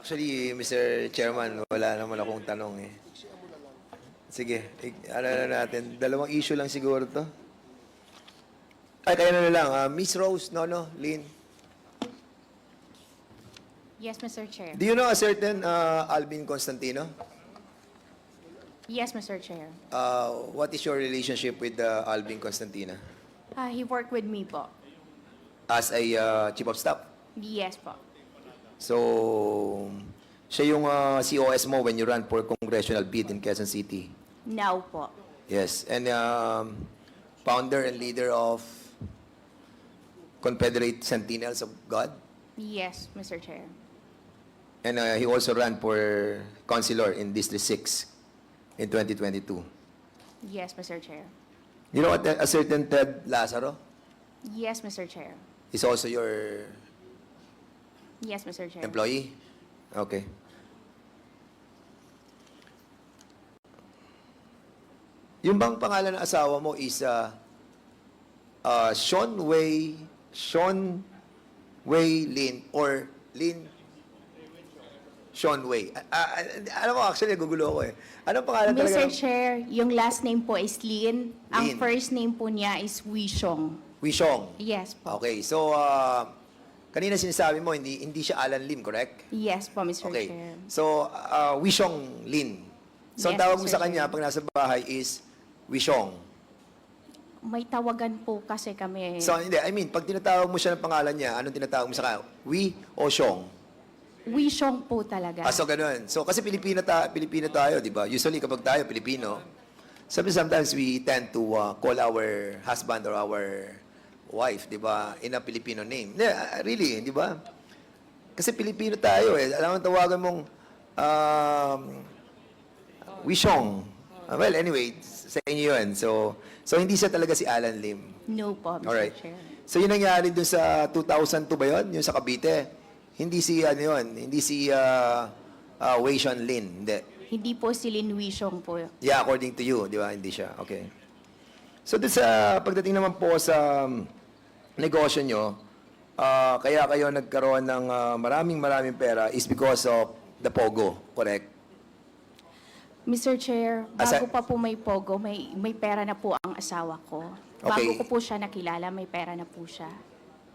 Actually, Mr. Chairman, wala naman akong tanong eh. Sige, ano na natin. Dalawang issue lang siguro to. Ay, kaya na lang. Miss Rose, Nono, Lynn. Yes, Mr. Chair. Do you know a certain Alvin Constantino? Yes, Mr. Chair. What is your relationship with Alvin Constantino? He worked with me po. As a chief of staff? Yes po. So, siya yung COS mo when you run for congressional bid in Quezon City? Now po. Yes, and founder and leader of Confederate Sentinels of God? Yes, Mr. Chair. And he also ran for councilor in District 6 in 2022. Yes, Mr. Chair. You know what, a certain Ted Lazaro Yes, Mr. Chair. is also your Yes, Mr. Chair. employee? Okay. Yung bang pangalan ng asawa mo is Sean Wei Lin or Lin Sean Wei. Alam mo, actually, nagugulo ako eh. Anong pangalan talaga? Mr. Chair, yung last name po is Lin. Lin. Ang first name po niya is Wishong. Wishong. Yes po. Okay, so kanina sinasabi mo, hindi siya Alan Lim, correct? Yes po, Mr. Okay. Chair. So, Wishong Lin. So, Yes, tawag mo Mr. sa kanya Chair. pag nasa bahay is Wishong. May tawagan po kasi kami. So, hindi. I mean, pag tinatawag mo siya ng pangalan niya, anong tinatawag mo sa kanya? Wi o Shong? Wishong po talaga. So, ganun. So, kasi Pilipino tayo, di ba? Usually, kapag tayo, Pilipino, sometimes we tend to call our husband or our wife, di ba, in a Filipino name. Yeah, really, di ba? Kasi Pilipino tayo eh. Alam mo, tawagan mong Wishong. Well, anyway, sa inyo yun. So, hindi siya talaga si Alan Lim. No po, Mr. Alright. Chair. So, yun nangyari dun sa 2002 ba yun? Yung sa Cavite? Hindi si, ano yun? Hindi si Wei Sean Lin. Hindi. Hindi po si Lin Wishong po. Yeah, according to you, di ba? Hindi siya. Okay. So, dun sa pagdating naman po sa negosyo nyo, kaya kayo nagkaroon ng maraming pera is because of the POGO, correct? Mr. Chair, Asa- bago pa po may POGO, may pera na po ang asawa ko. Okay. Bago ko po siya nakilala, may pera na po siya.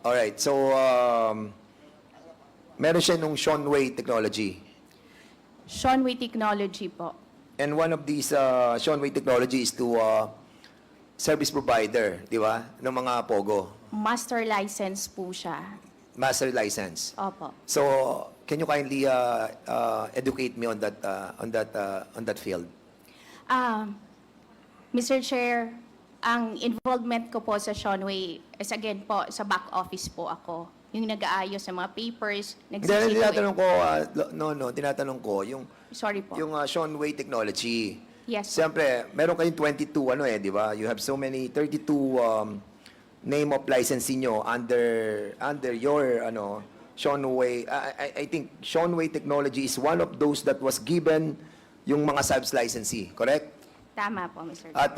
Alright, so meron siya nung Sean Wei technology. Sean Wei Technology po. And one of these Sean Wei technology is to service provider, di ba? Ng mga POGO. Master license po siya. Master license. Opo. So, can you kindly educate me on that field? Mr. Chair, ang involvement ko po sa Sean Wei is again po, sa back office po ako. Yung nag-aayos sa mga papers, Hindi, nagsisito. tinatanong ko, tinatanong ko, yung Sorry po. Sean Wei technology. Yes. Siyempre, meron kayong 22, di ba? You have so many, 32 name of licensing nyo under your, Sean Wei. I think Sean Wei technology is one of those that was given yung mga subs licensee, correct? Tama po, Mr. Chair. At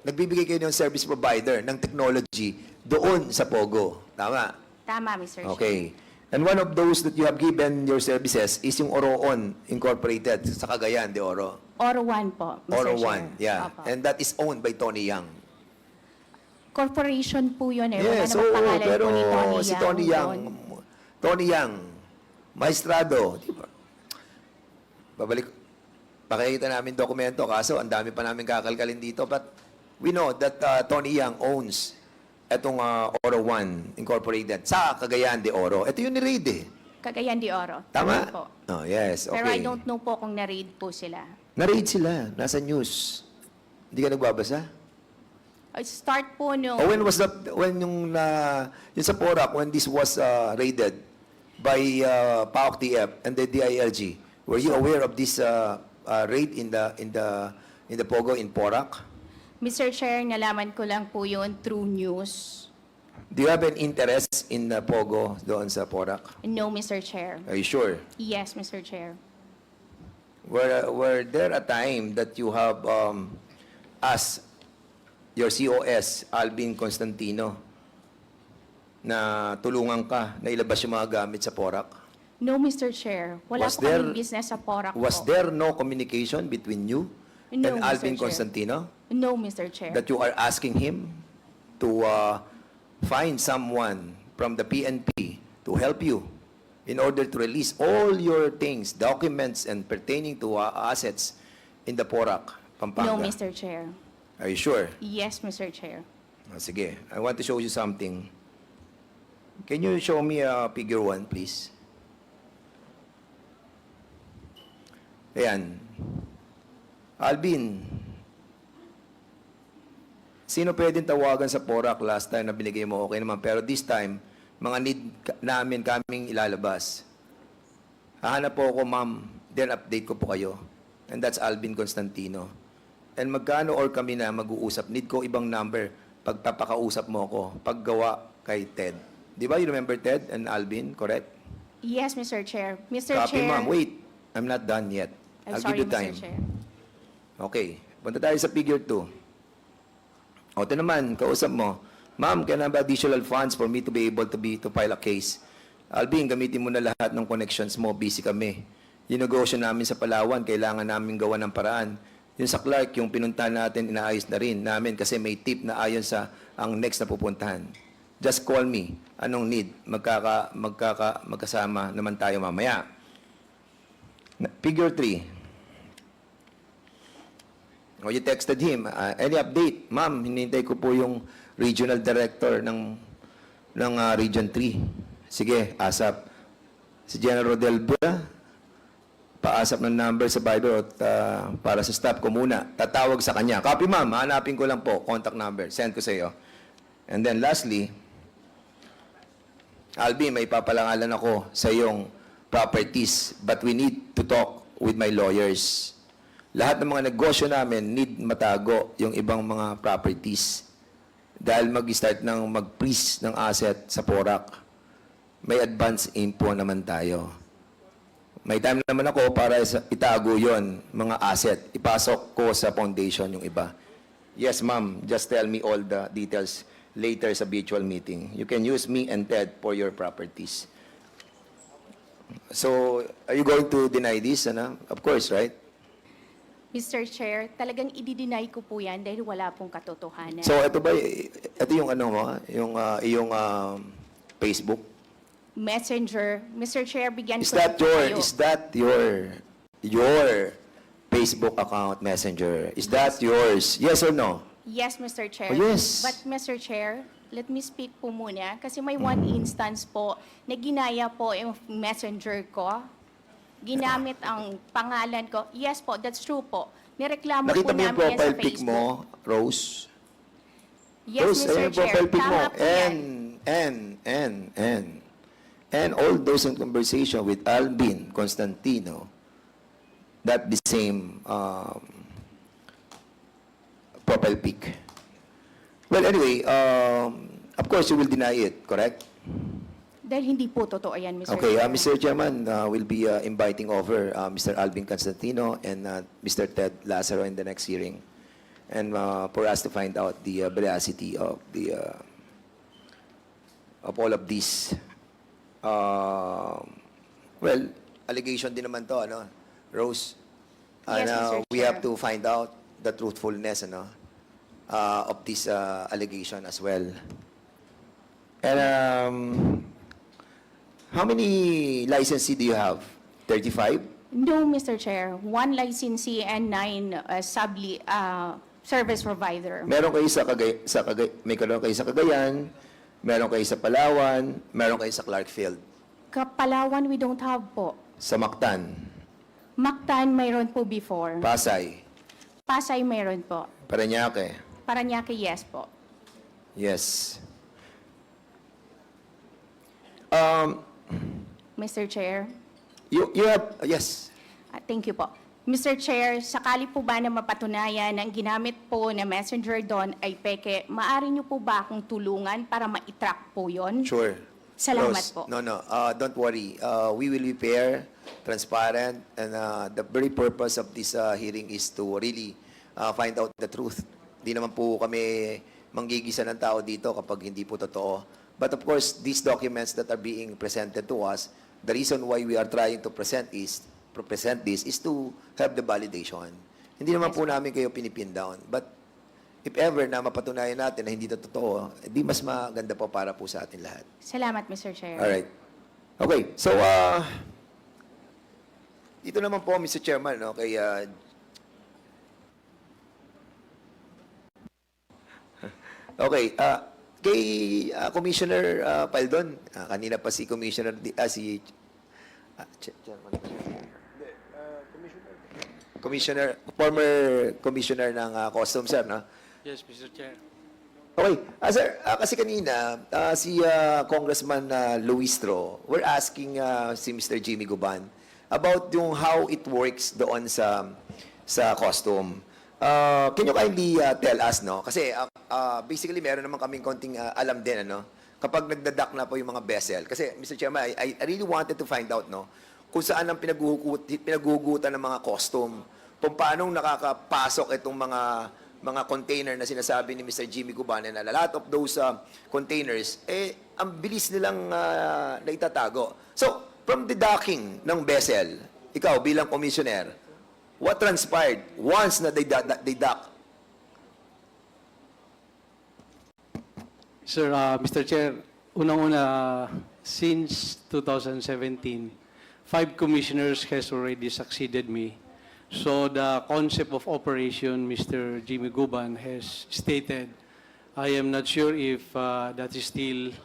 nagbibigay kayo ng service provider ng technology doon sa POGO. Tama? Tama, Mr. Chair. Okay. And one of those that you have given your services is yung Oroon Incorporated sa Cagayan de Oro. Oro 1 po, Mr. Oro Chair. 1, yeah. Opo. And that is owned by Tony Yang. Corporation po yun eh. Yes, Wala namang pangalan pero po ni Tony si Yang Tony Yang, doon. Tony Yang, maestrado, di ba? Pakikita namin dokumento, kaso ang dami pa namin kakalkalin dito. But we know that Tony Yang owns etong Oro 1 Incorporated sa Cagayan de Oro. Ito yung ni-raid eh. Cagayan de Oro. Tama? po. Oh, yes, okay. Pero I don't know po kung na-raid po sila. Na-raid sila, nasa news. Hindi ka nagbabasa? Start po no. When was that, yung sa Porac, when this was raided by PAOK TF and the DILG, were you aware of this raid in the POGO in Porac? Mr. Chair, nalaman ko lang po yun through news. Do you have an interest in POGO doon sa Porac? No, Mr. Chair. Are you sure? Yes, Mr. Chair. Were there a time that you have asked your COS, Alvin Constantino, na tulungan ka na ilabas yung mga gamit sa Porac? No, Mr. Chair. Wala Was po there- kaming business sa Porac Was po. there no communication between you No, and Mr. Alvin Chair. Constantino No, Mr. Chair. that you are asking him to find someone from the PNP to help you in order to release all your things, documents, and pertaining to assets in the Porac, Pampanga? No, Mr. Chair. Are you sure? Yes, Mr. Chair. Sige, I want to show you something. Can you show me figure 1, please? Ayan. Alvin, sino pwedeng tawagan sa Porac? Last time na binigay mo, okay naman. Pero this time, mga need namin kaming ilalabas. Hahanap po ako, ma'am. Then update ko po kayo. And that's Alvin Constantino. And magkano or kami na mag-uusap? Need ko ibang number. Pagpapakausap mo ako. Paggawa kay Ted. Di ba you remember Ted and Alvin? Correct? Yes, Mr. Chair. Mr. Copy, Chair. ma'am. Wait. I'm not done yet. I'm I'll sorry, give you Mr. time. Chair. Okay. Punta tayo sa figure 2. O, ito naman, kausap mo. Ma'am, can I have additional funds for me to be able to file a case? Alvin, gamitin mo na lahat ng connections mo. Busy kami. Yung negosyo namin sa Palawan, kailangan namin gawa ng paraan. Yung sa Clark, yung pinuntahan natin, inaayos na rin namin kasi may tip na ayon sa ang next na pupuntahan. Just call me. Anong need? Magkasama naman tayo mamaya. Figure 3. O, you texted him. Any update? Ma'am, hinintay ko po yung regional director ng Region 3. Sige, ASAP. Si General Rodel Bula, paasap ng number sa Viber at para sa staff ko muna. Tatawag sa kanya. Copy, ma'am. Hanapin ko lang po. Contact number. Send ko sa iyo. And then lastly, Alvin, may papalangalan ako sa iyong properties, but we need to talk with my lawyers. Lahat ng mga negosyo namin need matago yung ibang mga properties. Dahil mag-start ng mag-freeze ng asset sa Porac, may advance info naman tayo. May time naman ako para itago yon mga asset. Ipasok ko sa foundation yung iba. Yes, ma'am. Just tell me all the details later sa virtual meeting. You can use me and Ted for your properties. So, are you going to deny this? Of course, right? Mr. Chair, talagang i-deny ko po yan dahil wala pong katotohanan. So, ito yung ano mo, yung iyong Facebook. Messenger, Mr. Chair, bigyan Is ko that po kayo. your Facebook account Messenger? Is that yours? Yes or no? Yes, Mr. Chair. Oh, yes. But, Mr. Chair, let me speak po muna kasi may one instance po na ginaya po yung messenger ko. Ginamit ang pangalan ko. Yes po, that's true po. Nireklamo Nakita po mo yung namin yan sa profile pic Facebook. mo, Rose? Yes, Rose, Mr. ayun yung Chair. profile pic mo. Tama po yan. And all those in conversation with Alvin Constantino, that the same profile pic. Well, anyway, of course, you will deny it, correct? Dahil hindi po totoo yan, Mr. Okay, Chair. Mr. Chairman, will be inviting over Mr. Alvin Constantino and Mr. Ted Lazaro in the next hearing, and for us to find out the veracity of all of these. Well, allegation din naman to, ano, Rose. Yes, Mr. We Chair. have to find out the truthfulness, ano, of this allegation as well. And how many licenses do you have? 35? No, Mr. Chair. One licensee and 9 service provider. Meron kayo meron kayo sa Cagayan, meron kayo sa Palawan, meron kayo sa Clarkfield, Palawan, we don't have po. sa Mactan, Mactan, mayroon po before. Pasay, Pasay, mayroon po. Parañaque. Paranaque, yes po. Yes. Mr. Chair. You have, yes. Thank you po. Mr. Chair, sakali po ba na mapatunayan na ang ginamit po na messenger doon ay peke, maaari niyo po ba akong tulungan para ma-track po yon? Sure. Salamat Rose, po. No, don't worry. We will be fair, transparent, and the very purpose of this hearing is to really find out the truth. Di naman po kami manggigisa ng tao dito kapag hindi po totoo. But of course, these documents that are being presented to us, the reason why we are trying to present this is to have the validation. Hindi naman po namin kayo pinipin down. But if ever na mapatunayan natin na hindi ito totoo, di mas maganda po para po sa atin lahat. Salamat, Mr. Chair. Alright. Okay, so, dito naman po, Mr. Chairman, no, kay Commissioner Paldon, kanina pa si Commissioner, former Commissioner ng Customs, sir, no? Yes, Mr. Chair. Okay. Sir, kasi kanina, si Congressman Luistro, we're asking si Mr. Jimmy Guban about yung how it works doon sa custom. Can you kindly tell us, no? Kasi basically, meron naman kaming konting alam din, ano? Kapag nagdadak na po yung mga vessel. Kasi, Mr. Chairman, I really wanted to find out, no? Kung saan ang pinaguhugutan ng mga custom. Kung paano nakakapasok itong mga container na sinasabi ni Mr. Jimmy Guban, na a lot of those containers, ang bilis nilang naitatago. So, from the docking ng vessel, ikaw bilang commissioner, what transpired once na they dock? Sir, Mr. Chair, unang-una, since 2017, 5 commissioners has already succeeded me. So the concept of operation Mr. Jimmy Guban has stated, I am not sure if that is still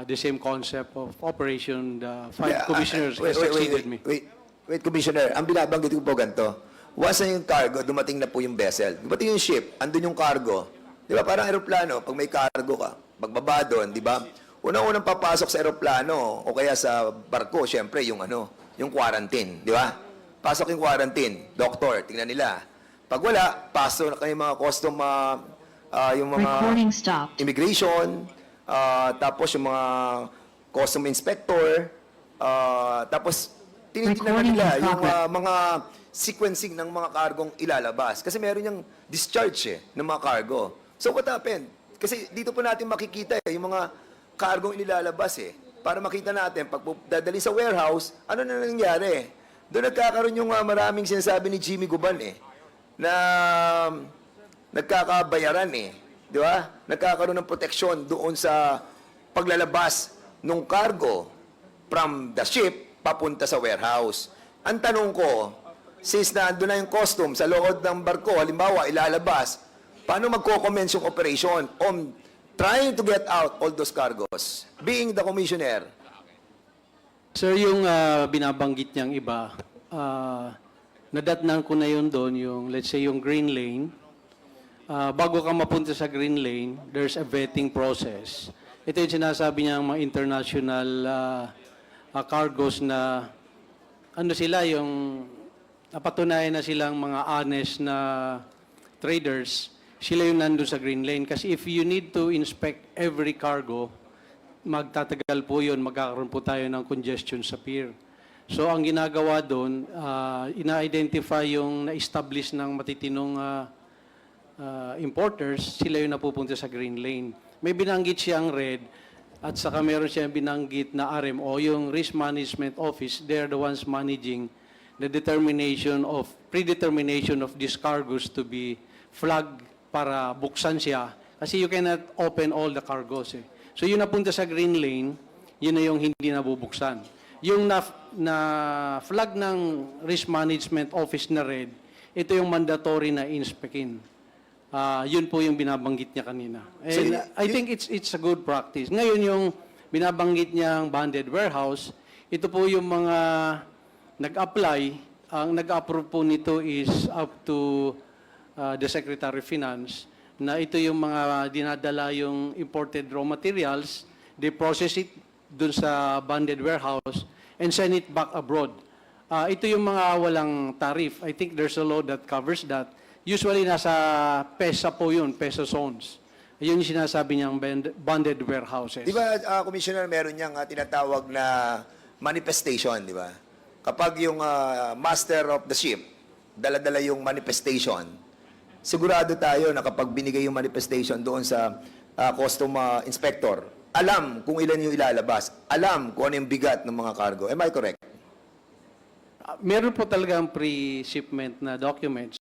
the same concept of operation the 5 commissioners has succeeded me. Wait, Commissioner, ang binabanggit ko po ganito. Once na yung cargo, dumating na po yung vessel. Dumating yung ship, andun yung cargo. Di ba? Parang aeroplano, pag may cargo ka, pagbaba doon, di ba? Unang-unang papasok sa aeroplano o kaya sa barko, syempre, yung quarantine, di ba? Pasok yung quarantine, doctor, tingnan nila. Pag wala, pasok na kayo mga custom, yung mga Recording stopped. immigration, tapos yung mga custom inspector, tapos tinitingnan na nila yung mga sequencing ng mga kargong ilalabas. Kasi meron yung discharge ng mga cargo. So what happened? Kasi dito po natin makikita yung mga kargong inilalabas para makita natin, pag dadali sa warehouse, ano na nangyari? Doon nagkakaroon yung maraming sinasabi ni Jimmy Guban na nagkakabayaran di ba? Nagkakaroon ng proteksyon doon sa paglalabas ng cargo from the ship papunta sa warehouse. Ang tanong ko, since na doon na yung custom sa loob ng barko, halimbawa ilalabas, paano magko-commence yung operation on trying to get out all those cargos? Being the commissioner, Sir, yung binabanggit niyang iba, nadatnan ko na yun doon, yung, let's say, yung green lane. Bago ka mapunta sa green lane, there's a vetting process. Ito yung sinasabi niya mga international cargos na, ano sila, yung napatunayan na silang mga honest na traders, sila yung nandun sa green lane. Kasi if you need to inspect every cargo, magtatagal po yun, magkakaroon po tayo ng congestion sa pier. So ang ginagawa doon, ina-identify yung na-establish ng matitinong importers, sila yung napupunta sa green lane. May binanggit siyang red, at saka meron siyang binanggit na RMO, yung Risk Management Office, they're the ones managing the predetermination of these cargoes to be flagged para buksan siya. Kasi you cannot open all the cargoes So yung napunta sa green lane, yun na yung hindi nabubuksan. Yung na-flag ng Risk Management Office na red, ito yung mandatory na inspectin. Yun po yung binabanggit niya kanina. And I think it's a good practice. Ngayon yung binabanggit niyang banded warehouse, ito po yung mga nag-apply. Ang nag-approve po nito is up to the Secretary of Finance, na ito yung mga dinadala yung imported raw materials, they process it dun sa banded warehouse and send it back abroad. Ito yung mga walang tariff. I think there's a law that covers that. Usually nasa PESA po yun, PESA zones. Yun yung sinasabi niyang banded warehouses. di ba, Commissioner, meron niyang tinatawag na manifestation, di ba? Kapag yung master of the ship, dala-dala yung manifestation, sigurado tayo na kapag binigay yung manifestation doon sa custom inspector, alam kung ilan yung ilalabas, alam kung ano yung bigat ng mga cargo. Am I correct? Meron po talagang pre-shipment na documents.